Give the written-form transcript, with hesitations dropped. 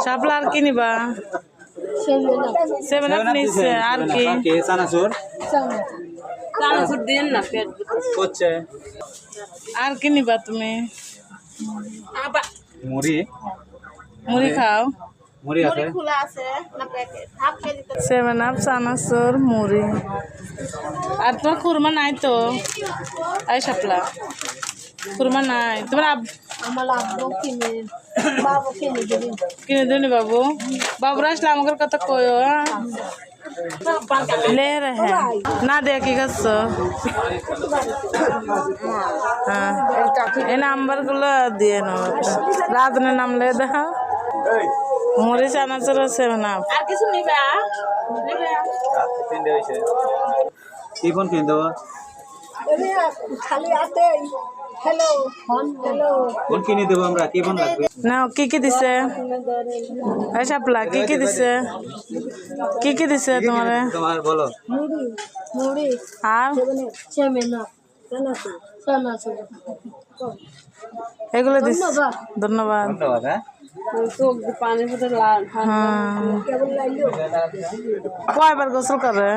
শাপলা আর কি নিবা? 7 আপ নিচ্ছে। আর কি? চানাচুর দিন না পেট হচ্ছে। আর কি নিবা তুমি? মুড়ি মুড়ি খাও? মুড়ি আছে। 7 আপ, চানাচুর, মুড়ি। আর তোমার খুরমা নাই তো? এই শাপলা খুরমা নাই তোমার? কিনে দেনি বাবু? বাবুরা আসলে আমাকে কথা কয় ले रहे ना दे की गस ए नंबर गुलो दिए न रात ने नाम ले दे मुरी चानाचुर আছে না আর কিছু নিবা নিবা তিনটে হইছে কি ফোন কিন দেব খালি আতে হ্যালো হ্যালো ফোন কিনে দেব আমরা কি ফোন লাগবে না কি দিছে এই শাপলা কি দিছে কি দিছে তোমারে তোমার বলো মুড়ি মুড়ি আর চেমেনা চানাচুর এগুলো দিছে ধন্যবাদ ধন্যবাদ হ্যাঁ পানি পুরো লাল কয়বার গোসল করে